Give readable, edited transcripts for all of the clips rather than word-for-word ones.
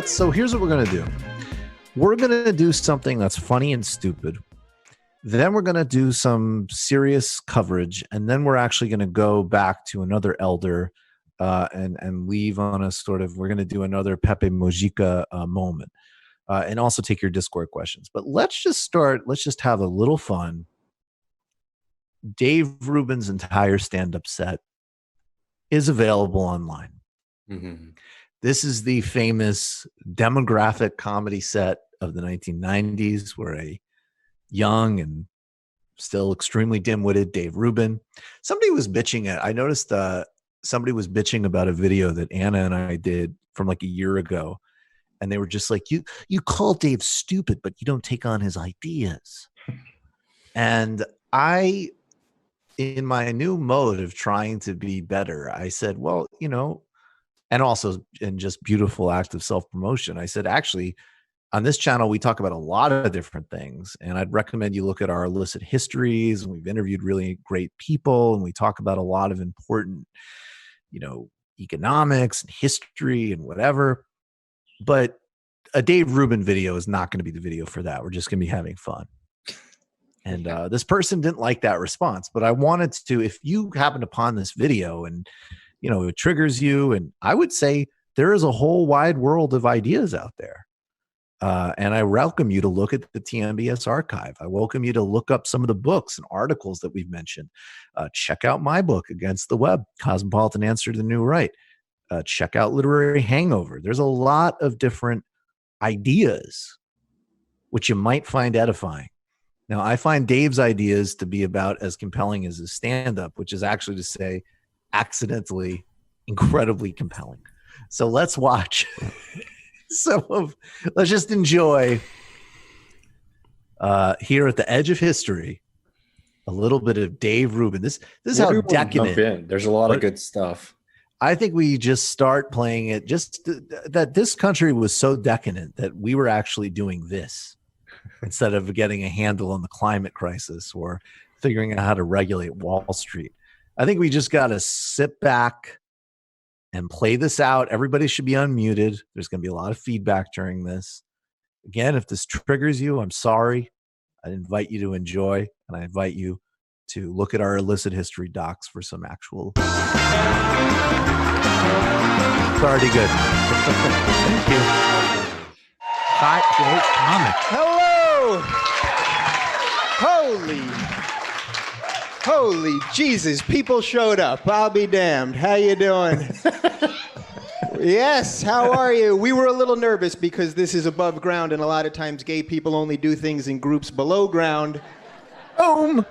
So here's what we're going to do. We're going to do something that's funny and stupid. Then we're going to do some serious coverage. And then we're actually going to go back to another elder and leave on a sort of, we're going to do another Pepe Mojica moment and also take your Discord questions. But let's just have a little fun. Dave Rubin's entire stand-up set is available online. Mm-hmm. This is the famous demographic comedy set of the 1990s where a young and still extremely dim-witted Dave Rubin. Somebody was bitching I noticed somebody was bitching about a video that Anna and I did from like a year ago. And they were just like, you call Dave stupid, but you don't take on his ideas. And I, in my new mode of trying to be better, I said, well, you know, and also in just beautiful act of self-promotion, I said, actually, on this channel, we talk about a lot of different things. And I'd recommend you look at our illicit histories. And we've interviewed really great people. And we talk about a lot of important, you know, economics and history and whatever. But a Dave Rubin video is not going to be the video for that. We're just going to be having fun. And this person didn't like that response, but I wanted to, if you happened upon this video and, you know, it triggers you, and I would say there is a whole wide world of ideas out there. And I welcome you to look at the TMBS archive. I welcome you to look up some of the books and articles that we've mentioned. Check out my book, Against the Web, Cosmopolitan Answer to the New Right. Check out Literary Hangover. There's a lot of different ideas which you might find edifying. Now, I find Dave's ideas to be about as compelling as his stand-up, which is actually to say accidentally incredibly compelling. So let's watch let's just enjoy here at the edge of history, a little bit of Dave Rubin. This is how decadent. There's a lot of good stuff. I think we just start playing it that this country was so decadent that we were actually doing this instead of getting a handle on the climate crisis or figuring out how to regulate Wall Street. I think we just got to sit back and play this out. Everybody should be unmuted. There's going to be a lot of feedback during this. Again, if this triggers you, I'm sorry. I invite you to enjoy, and I invite you to look at our illicit history docs for some actual. It's already good. Thank you. Hot Date Comic. Hello. Holy Jesus, people showed up. I'll be damned. How you doing? Yes, how are you? We were a little nervous because this is above ground, and a lot of times gay people only do things in groups below ground. Boom!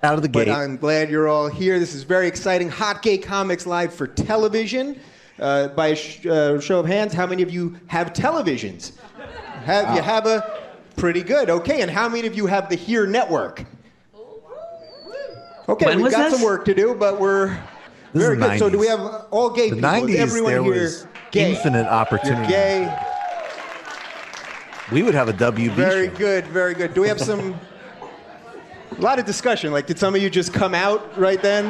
Out of the gate. But I'm glad you're all here. This is very exciting. Hot Gay Comics live for television. By a show of hands, how many of you have televisions? You have a pretty good. Okay, and how many of you have the Here Network? Okay, we've got some work to do, but we're very good. 90s. So do we have all gay people? 90s, is everyone there here was gay? Infinite opportunity. You're gay. We would have a WB Very show. Good, very good. Do we have a lot of discussion? Like, did some of you just come out right then?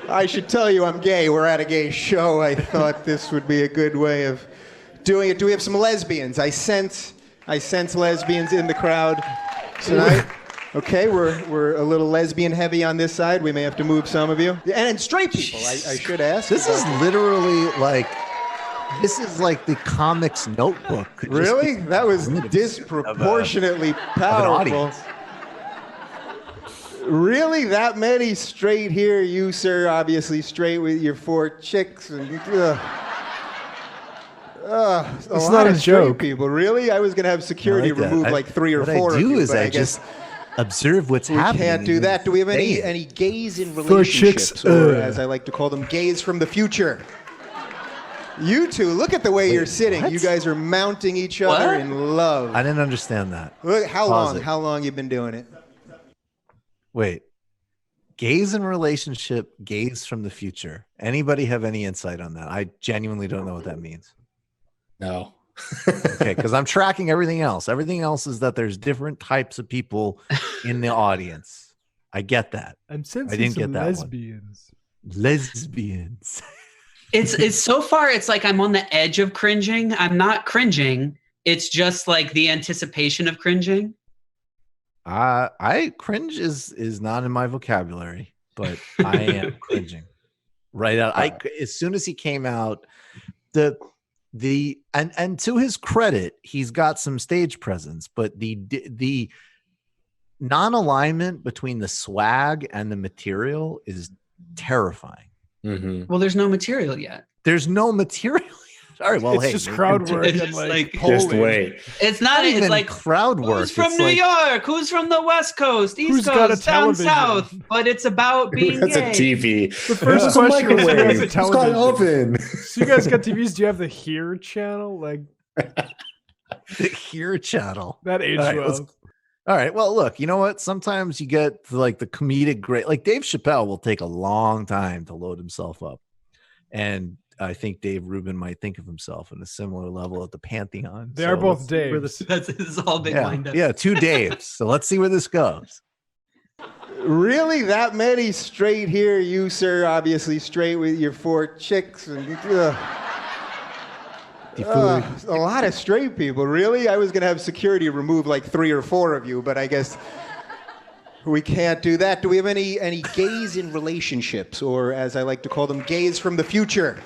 I should tell you I'm gay. We're at a gay show. I thought this would be a good way of doing it. Do we have some lesbians? I sense lesbians in the crowd tonight. Okay, we're a little lesbian heavy on this side. We may have to move some of you. And straight people, I should ask. This is literally like the comics notebook. Really? That was disproportionately powerful. Really? That many straight here? You, sir, obviously straight with your 4 chicks. And, it's not a joke. People, really? I was going to have security remove like 3 or 4 What I do of you, is I just observe what's happening. We can't do that. Do we have any gays in relationships, or as I like to call them, gays from the future? You two, look at the way you're sitting. What? You guys are mounting each other in love. I didn't understand that. Look, how long you've been doing it? Wait. Gays in relationship, gays from the future. Anybody have any insight on that? I genuinely don't know what that means. No. Okay, because I'm tracking everything else. Everything else is that there's different types of people in the audience. I get that. I'm sensing I didn't some get that lesbians. Lesbians. It's so far, it's like I'm on the edge of cringing. I'm not cringing. It's just like the anticipation of cringing. I cringe is not in my vocabulary, but I am cringing right out. As soon as he came out, and to his credit, he's got some stage presence, but the non-alignment between the swag and the material is terrifying. Mm-hmm. Well, there's no material yet. There's no material. All right, well, It's just crowd work It's and just like Just polling. wait. It's not. even It's like crowd work. who's from It's New like- York? Who's from the West Coast? East Who's got a Coast? Down television? south? But it's about being That's gay. a TV. The first question was, who has a Who's got an television? oven? So you guys got TVs? Do you have the Here channel? Like the Here channel. that aged All right, well. All right. Well, look, you know what? Sometimes you get like the comedic great, like Dave Chappelle will take a long time to load himself up. And I think Dave Rubin might think of himself in a similar level at the Pantheon. They are both let's see where Daves. This is all big Yeah, wind up. yeah, two Daves. So let's see where this goes. Really, that many straight here? You, sir, obviously straight with your 4 chicks and. A lot of straight people, really? I was gonna have security remove like 3 or 4 of you, but I guess we can't do that. Do we have any gays in relationships, or as I like to call them, gays from the future?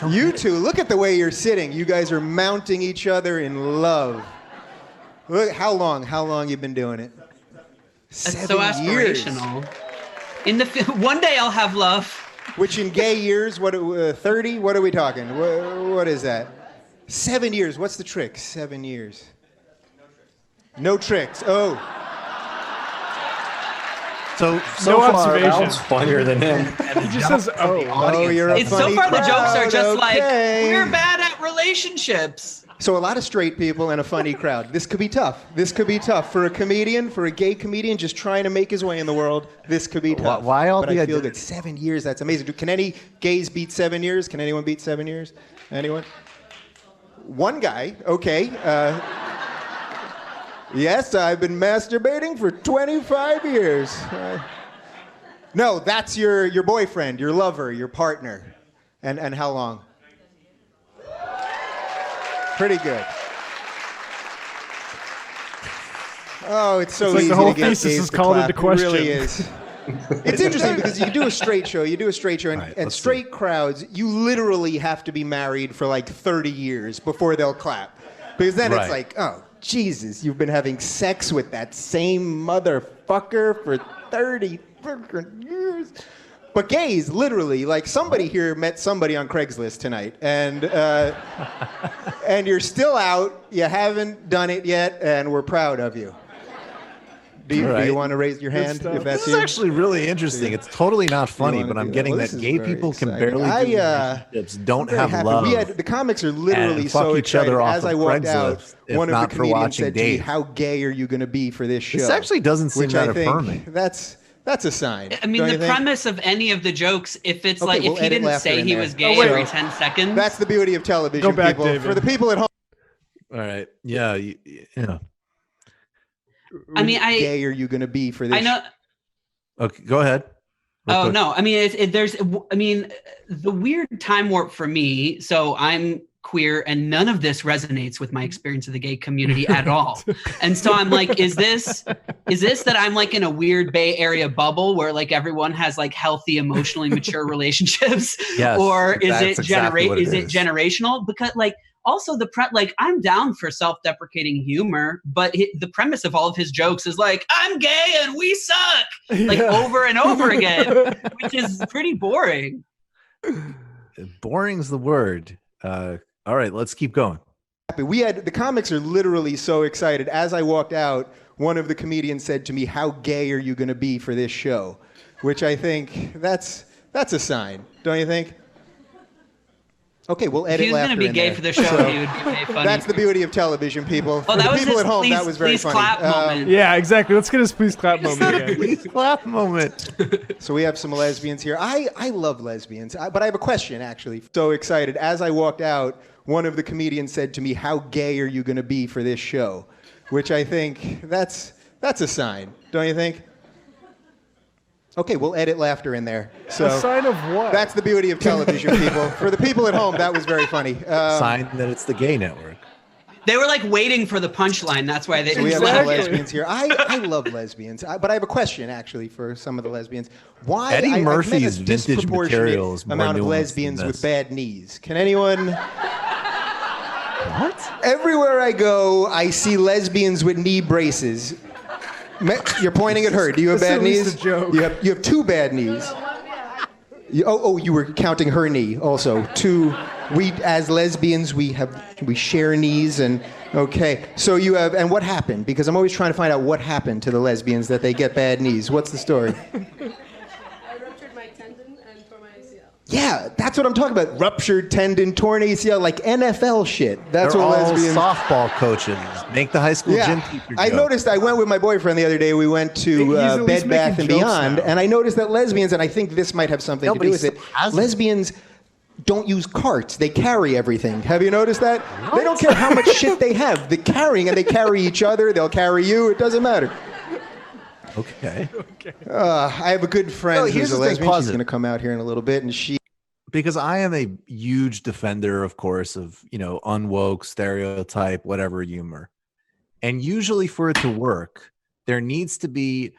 You two, look at the way you're sitting. You guys are mounting each other in love. Look, how long you been doing it? That's so 7 years. aspirational. One day I'll have love. Which in gay years, 30? What are we talking? What is that? 7 years. What's the trick? 7 years. No tricks. Oh. So No far, observation. Sounds funnier than him. He just says, "Oh." Oh, you're a It's so funny far the jokes are crowd, just like okay. we're bad at relationships. So a lot of straight people and a funny crowd. This could be tough. This could be tough for a comedian, for a gay comedian just trying to make his way in the world. This could be tough. Why all but the I feel idea- good. 7 years. That's amazing. Can any gays beat 7 years? Can anyone beat 7 years? Anyone? One guy. Okay. Yes, I've been masturbating for 25 years. No, that's your boyfriend, your lover, your partner. And how long? Pretty good. Oh, it's so It's like easy the whole to get thesis gays is to called clap. into question. It really is. It's interesting because you do a straight show, and, right, and let's straight crowds, you literally have to be married for like 30 years before they'll clap. Because then Right. it's like, oh, Jesus, you've been having sex with that same motherfucker for 30 freaking years. But gays, literally, like somebody here met somebody on Craigslist tonight, and you're still out, you haven't done it yet, and we're proud of you. Do you, All do right. you want to raise your hand stuff. if that's This is you? actually really interesting. It's totally not funny, wanna but I'm do getting that? Well, that this gay is very people can exciting. barely do relationships, don't I'm very have happy. love. The comics are literally and fuck so each other excited. off As of I walked out, Craigslist, if one of the not for comedians watching said to me, Dave. "How gay are you going to be for this show?" This actually doesn't seem which that I think affirming. That's a sign. I mean, don't the you think? premise of any of the jokes, if it's Okay, like we'll if he edit didn't laughter say in he there. was gay Oh, wait. every 10 seconds. That's the beauty of television, Go back, people. David. For the people at home, All right. Yeah. Yeah. I mean, gay are you going to be for this? I know. Okay. Go ahead. Real Oh quick. no! I mean, the weird time warp for me. So I'm queer, and none of this resonates with my experience of the gay community at all. And so I'm like, is this that I'm like in a weird Bay Area bubble where like everyone has like healthy, emotionally mature relationships, Yes, or is that's it exactly what it is it is. generational? Because like. Also, like I'm down for self-deprecating humor, but the premise of all of his jokes is like I'm gay and we suck, like Yeah. over and over again, which is pretty boring. Boring's the word. All right. Let's keep going. The comics are literally so excited. As I walked out, one of the comedians said to me, "How gay are you going to be for this show?" Which I think that's a sign, don't you think? Okay, we'll If edit he was laughter going to be in gay there. for the show, So, he would be gay funny. that's the beauty of television, people. Oh, For that the was people his at home, please, that was very please funny. clap moment. Yeah, exactly. Let's get his please clap moment again. Please clap moment. So we have some lesbians here. I love lesbians, but I have a question, actually. So excited. As I walked out, one of the comedians said to me, "How gay are you going to be for this show?" Which I think that's a sign, don't you think? Okay, we'll edit laughter in there. So A sign of what? that's the beauty of television, people. For the people at home, that was very funny. Sign that it's the gay network. They were like waiting for the punchline. That's why they So we have some Exactly. lesbians here. I love lesbians, but I have a question actually for some of the lesbians. Why Eddie I've met a Murphy's vintage disproportionate material is more amount of nuanced lesbians than with this. bad knees? Can anyone? What? Everywhere I go, I see lesbians with knee braces. You're pointing at her. Do you have That's bad at least knees? a joke. You have two bad knees. You were counting her knee also. Two. We as lesbians we share knees and okay. So you have and what happened? Because I'm always trying to find out what happened to the lesbians that they get bad knees. What's the story? I ruptured my tendon and tore my ACL. Yeah, that's what I'm talking about. Ruptured tendon, torn ACL, like NFL shit. That's They're what all lesbians. softball coaches. Make the high school gym Yeah, teacher I joke. noticed. I went with my boyfriend the other day. We went He's to at least Bed Bath and making jokes Beyond, now. and I noticed that lesbians, and I think this might have something to Nobody do with it. has it. Lesbians don't use carts; they carry everything. Have you noticed that? They don't care how much shit they have. They're carrying, and they carry each other. They'll carry you. It doesn't matter. Okay. I have a good friend No, here's who's a the thing, lesbian. pause She's it. going to come out here in a little bit, and she. Because I am a huge defender, of course, of unwoke, stereotype, whatever humor. And usually for it to work, there needs to be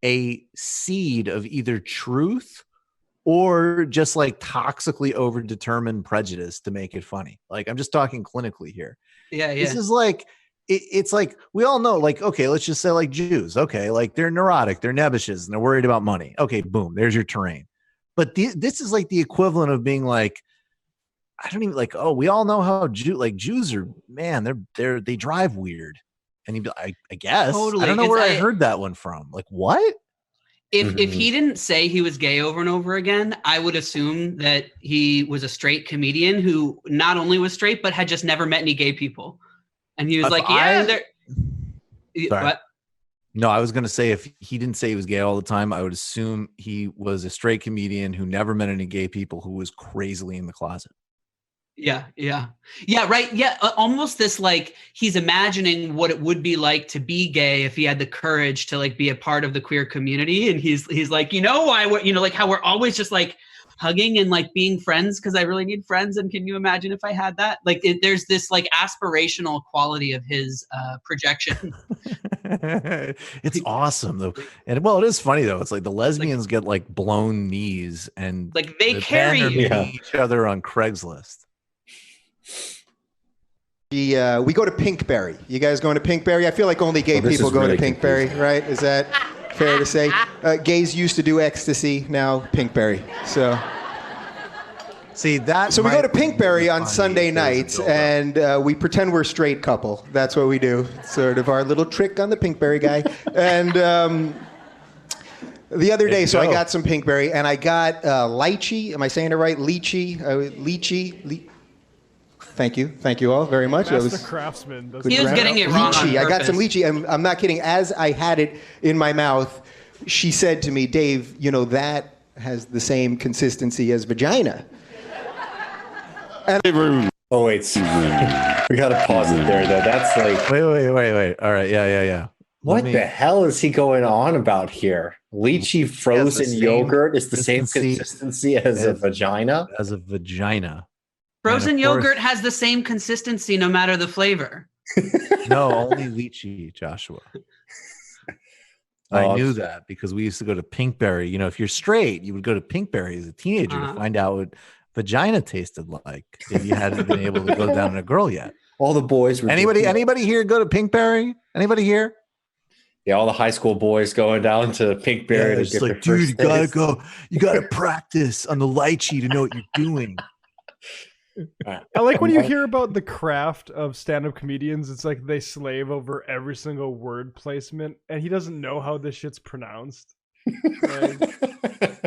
a seed of either truth or just like toxically overdetermined prejudice to make it funny. Like I'm just talking clinically here. Yeah, yeah. This is like it's like we all know, like, okay, let's just say like Jews. Okay, like they're neurotic, they're nebbishes, and they're worried about money. Okay, boom, there's your terrain. But this is like the equivalent of being like, I don't even like, oh, we all know how Jews are, man, they drive weird. And you'd be like, I guess. Totally, I don't know 'cause where I I- heard that one from. Like, what? If he didn't say he was gay over and over again, I would assume that he was a straight comedian who not only was straight but had just never met any gay people. And he was If like, yeah, I- they're. Sorry. What? No, I was going to say if he didn't say he was gay all the time, I would assume he was a straight comedian who never met any gay people who was crazily in the closet. Yeah, right. Yeah, almost this like he's imagining what it would be like to be gay if he had the courage to like be a part of the queer community, and he's like, like how we're always just like hugging and like being friends because I really need friends, and can you imagine if I had that? Like, there's this like aspirational quality of his projection. It's awesome though, and well, it is funny though. It's like the lesbians get like blown knees, and Like, they the carry men are you. meeting each other on Craigslist. We go to Pinkberry. You guys going to Pinkberry? I feel like only gay Oh, this people is go really to Pinkberry, right? Is that fair to say? Gays used to do ecstasy, now Pinkberry. So See that? we go to might be Pinkberry on funny Sunday if there's a nights, build-up. and we pretend we're a straight couple. That's what we do. It's sort of our little trick on the Pinkberry guy. And the other day, so I got some Pinkberry, and I got lychee. Am I saying it right? Lychee. Thank you all very much. That Master was craftsman. good He was round. getting it wrong on Lychee. I got some purpose. lychee. And I'm not kidding. As I had it in my mouth, she said to me, Dave, that has the same consistency as vagina. Oh wait, we gotta pause it there though. That's like, Wait. All right, yeah. what the hell is he going on about here? Lychee frozen same yogurt is the same consistency consistency as a vagina. As a vagina. Frozen And of course- yogurt has the same consistency no matter the flavor. No, only lychee, Joshua. Oh, I I'm knew sorry. that because we used to go to Pinkberry. If you're straight, you would go to Pinkberry as a teenager to find out what vagina tasted like if you hadn't been able to go down on a girl yet. All the boys were Anybody here go to Pinkberry? Anybody here? Yeah, all the high school boys going down to Pinkberry to it's get like, their dude, first you gotta taste. go. You gotta practice on the lychee to know what you're doing. I like when you hear about the craft of stand-up comedians. It's like they slave over every single word placement, and he doesn't know how this shit's pronounced. Like,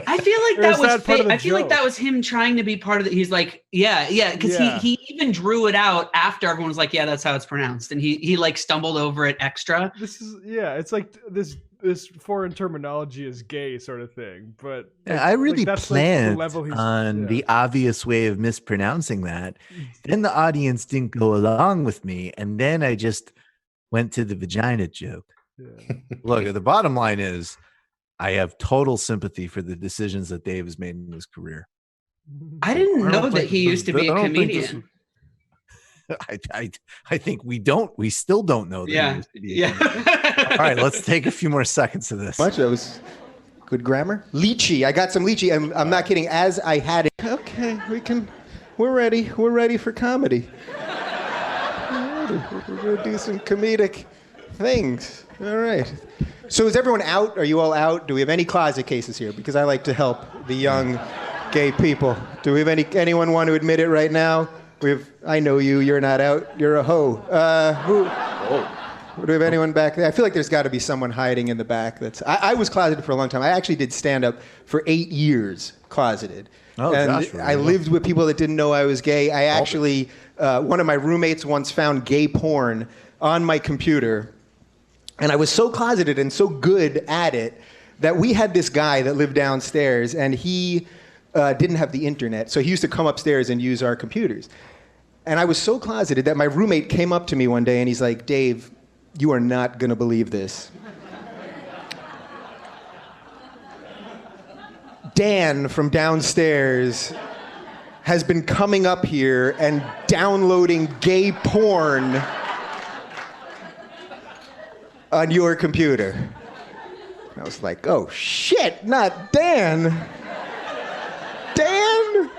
I feel like Or that is was that part of the I feel like joke? that was him trying to be part of it. He's like, yeah, because Yeah. he even drew it out after everyone was like, yeah, that's how it's pronounced, and he like stumbled over it extra. this is it's like this foreign terminology is gay sort of thing. But Yeah, I really that's like the planned level he's on yeah. the obvious way of mispronouncing that. Then the audience didn't go along with me, and then I just went to the vagina joke. Yeah. Look, the bottom line is I have total sympathy for the decisions that Dave has made in his career. I didn't I don't know that think he this- used to be I a don't think this- comedian. I think we still don't know that he Yeah. used to be a comedian. All right, let's take a few more seconds of this. Much that was good grammar. Lychee. I got some lychee. I'm not kidding. As I had it. Okay, we're ready. We're ready for comedy. We're gonna do some comedic things. All right. So is everyone out? Are you all out? Do we have any closet cases here? Because I like to help the young gay people. Do we have anyone want to admit it right now? I know you. You're not out. You're a hoe. Do we have anyone back there? I feel like there's got to be someone hiding in the back. I was closeted for a long time. I actually did stand-up for 8 years, closeted. Oh, and gosh, really? I lived with people that didn't know I was gay. I actually, one of my roommates once found gay porn on my computer. And I was so closeted and so good at it that we had this guy that lived downstairs, and he didn't have the internet. So he used to come upstairs and use our computers. And I was so closeted that my roommate came up to me one day and he's like, Dave, you are not going to believe this. Dan from downstairs has been coming up here and downloading gay porn on your computer. And I was like, oh shit, not Dan. Dan?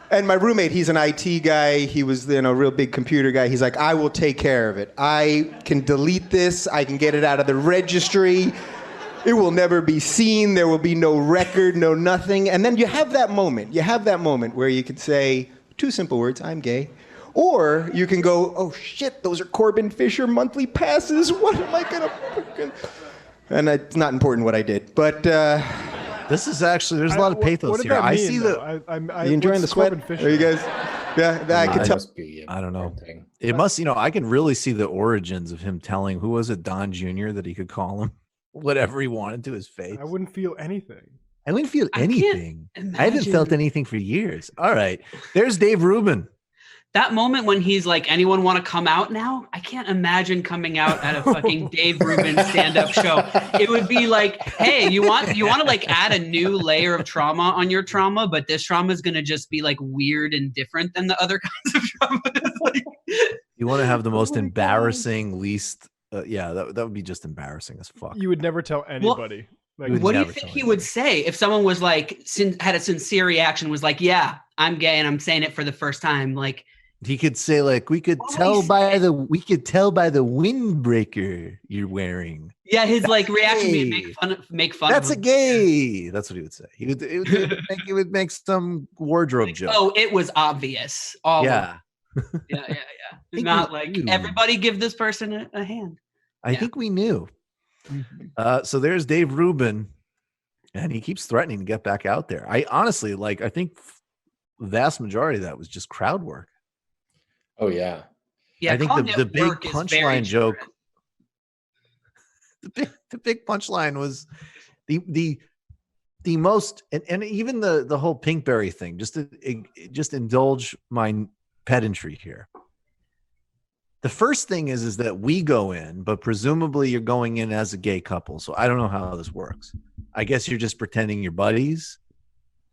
And my roommate, he's an IT guy. He was, a real big computer guy. He's like, I will take care of it. I can delete this. I can get it out of the registry. It will never be seen. There will be no record, no nothing. And then you have that moment. You have that moment where you can say 2 simple words, I'm gay. Or you can go, oh shit, those are Corbin Fisher monthly passes. What am I gonna fucking... And it's not important what I did, but... This is actually, there's a lot of pathos what did here. that I mean, see though? you enjoying the sweat? Are you guys? Yeah, I can tell. I don't know. It must, I can really see the origins of him telling, who was it, Don Jr., that he could call him whatever he wanted to his face. I wouldn't feel anything. I wouldn't feel anything. I haven't imagine. felt anything for years. All right. There's Dave Rubin. That moment when he's like, anyone want to come out now? I can't imagine coming out at a fucking Dave Rubin stand-up show. It would be like, hey, you want to like add a new layer of trauma on your trauma, but this trauma is going to just be like weird and different than the other kinds of trauma. Like, You want to have the most embarrassing, least, that would be just embarrassing as fuck. You would never tell anybody. You would what do you never think tell he anybody. would say if someone was like, had a sincere reaction, was like, yeah, I'm gay and I'm saying it for the first time? Like, He could say, like, we could tell by the windbreaker you're wearing. yeah, his like reaction would gay. be make fun That's of a him. gay. That's what he would say. It would make some wardrobe joke. Oh, it was obvious. All yeah. yeah. think Not we like knew. everybody give this person a hand. I think we knew. So there's Dave Rubin, and he keeps threatening to get back out there. I honestly, I think the vast majority of that was just crowd work. Oh yeah. Yeah, I think calling the it big work is very punchline joke. different. The big punchline was the most, and even the whole Pinkberry thing. Just indulge my pedantry here. The first thing is that we go in, but presumably you're going in as a gay couple. So I don't know how this works. I guess you're just pretending you're buddies.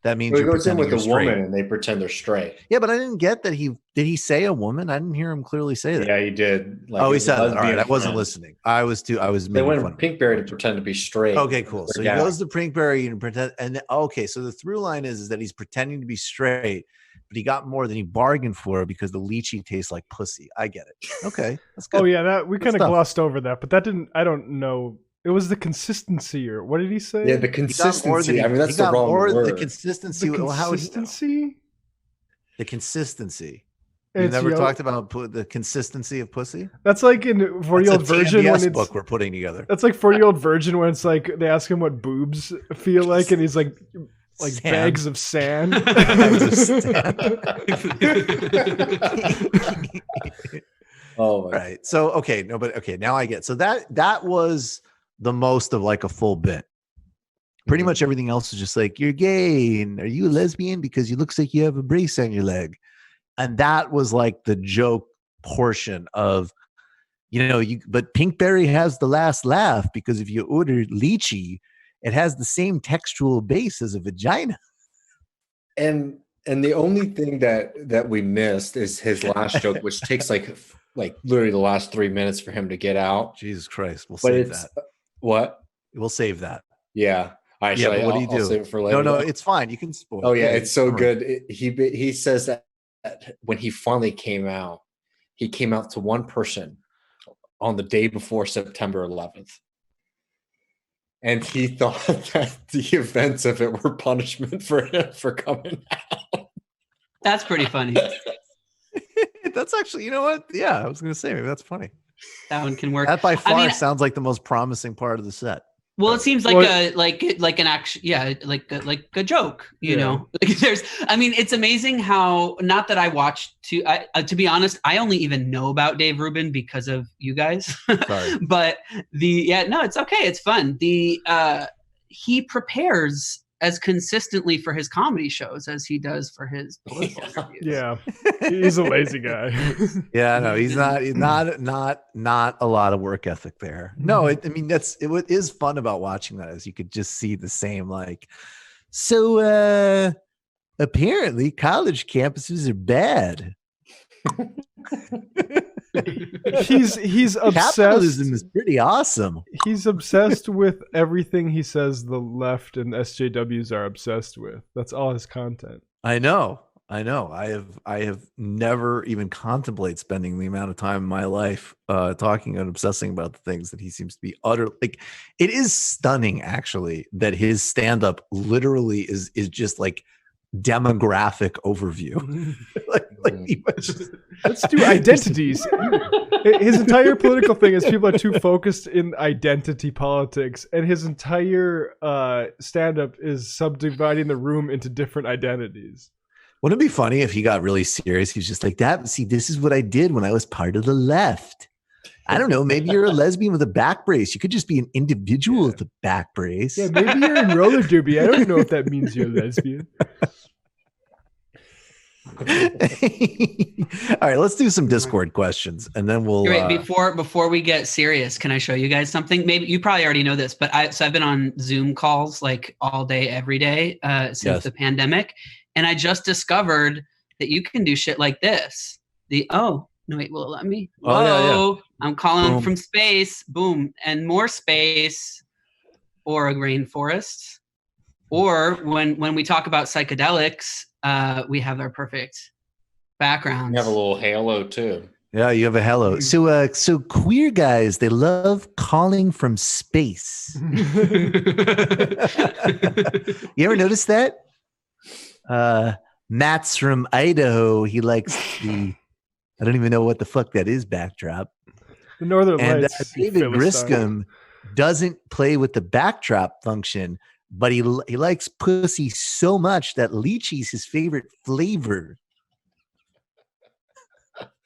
That means Well, he you're goes in pretending with a you're straight. woman and they pretend they're straight. Yeah, but I didn't get that. Did he say a woman? I didn't hear him clearly say that. Yeah, he did. Oh, he a said that. All right, lesbian I wasn't friend. listening. I was They making went fun with of him. Pinkberry to pretend to be straight. Okay, cool. So he Yeah. goes to Pinkberry and pretend, and okay, so the through line is that he's pretending to be straight, but he got more than he bargained for because the lychee tastes like pussy. I get it. Okay, that's good. Oh yeah, that we Good kind of stuff. glossed over that, but that didn't. I don't know. It was the consistency, or what did he say? Yeah, the He got more than consistency. I mean, that's the wrong word. The consistency. the well, how would he know? consistency. The consistency. You It's never yellow- talked about the consistency of pussy. That's like in 40-Year-Old That's a Virgin TMBS when it's book we're putting together. that's like 40-Year-Old Virgin when it's like they ask him what boobs feel like, and he's like Sand. bags of sand. Bags of Oh, my Right. So okay, now I get. So that was the most of like a full bit. Pretty Mhm. much everything else is just like, you're gay and are you a lesbian because you looks like you have a brace on your leg. And that was like the joke portion of, but Pinkberry has the last laugh because if you order lychee it has the same textual base as a vagina. And the only thing that we missed is his last joke, which takes like literally the last 3 minutes for him to get out. Jesus Christ, we'll But save it's that. what? We'll save that. Yeah. All right. Yeah, but what do you I'll do? save it for later. No, it's fine. You can spoil. Oh yeah, it's so all right. good. He says that when he finally came out, he came out to one person on the day before September 11th. And he thought that the events of it were punishment for him for coming out. That's pretty funny. That's actually, you know what? Yeah, I was going to say, maybe that's funny. That one can work. That by far I mean, sounds like the most promising part of the set. well, it seems like Well, like an action, yeah, like a joke, you Yeah. know. Like I mean, it's amazing how, not that I watched to be honest, I only even know about Dave Rubin because of you guys. Sorry. But no, it's okay, it's fun. He prepares as consistently for his comedy shows as he does for his political reviews. Yeah, he's a lazy guy. Yeah, no, he's not a lot of work ethic there. No, I mean, what is fun about watching that is you could just see the same, like, so apparently college campuses are bad. He's obsessed. Capitalism is pretty awesome. He's obsessed with everything he says the left and SJWs are obsessed with. That's all his content. I know. I have never even contemplated spending the amount of time in my life talking and obsessing about the things that he seems to be like. It is stunning, actually, that his stand-up literally is just like demographic overview. Let's do identities. His entire political thing is people are too focused in identity politics, and his entire stand-up is subdividing the room into different identities. Wouldn't it be funny if he got really serious? He's just like, that. See, this is what I did when I was part of the left. I don't know. Maybe you're a lesbian with a back brace. You could just be an individual with a back brace. Yeah, maybe you're in roller derby. I don't know if that means you're a lesbian. All right, let's do some Discord questions, and then we'll. Wait, before we get serious, can I show you guys something? Maybe you probably already know this, but I've been on Zoom calls like all day, every day since the pandemic, and I just discovered that you can do shit like this. No, wait, will it let me? Oh, yeah. I'm calling Boom. from space, boom, and more space, or a rainforest, or when we talk about psychedelics, we have our perfect backgrounds. You have a little halo too. Yeah, you have a hello. So queer guys, they love calling from space. You ever notice that? Matt's from Idaho. He likes the, I don't even know what the fuck that is, backdrop. The Northern And Lights. David Griscom doesn't play with the backdrop function, but he likes pussy so much that lychee's his favorite flavor.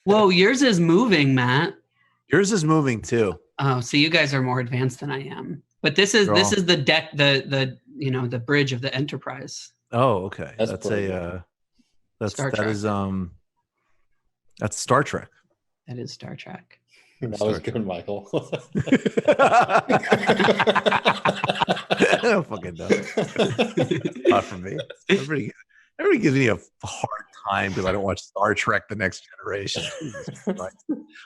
Whoa, yours is moving, Matt. Yours is moving too. Oh, so you guys are more advanced than I am. But this is the deck, the bridge of the Enterprise. Oh, okay. That's That's pretty Star Trek. That's Star Trek. That is Star Trek. That was good, Michael. I don't fucking know. Not for me. Everybody gives me a hard time because I don't watch Star Trek: The Next Generation.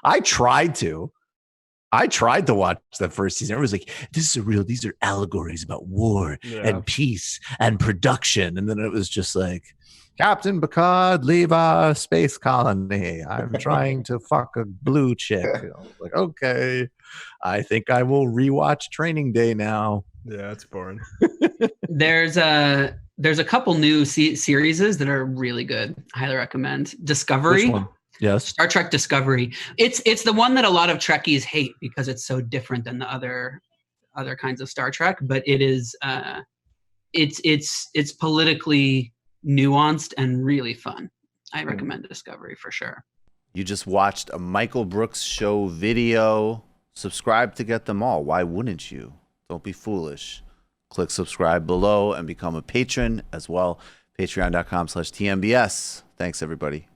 I tried to watch that first season. Everyone's like, these are allegories about war and peace and production. And then it was just like, Captain Picard, leave our space colony. I'm trying to fuck a blue chick. I was like, okay, I think I will rewatch Training Day now. Yeah, it's boring. There's a couple new series that are really good. Highly recommend. Discovery. Which one? Yes. Star Trek Discovery. It's the one that a lot of Trekkies hate because it's so different than the other kinds of Star Trek, but it is it's politically nuanced and really fun. I recommend Discovery for sure. You just watched a Michael Brooks show video. Subscribe to get them all. Why wouldn't you? Don't be foolish. Click subscribe below and become a patron as well. Patreon.com/TMBS. Thanks, everybody.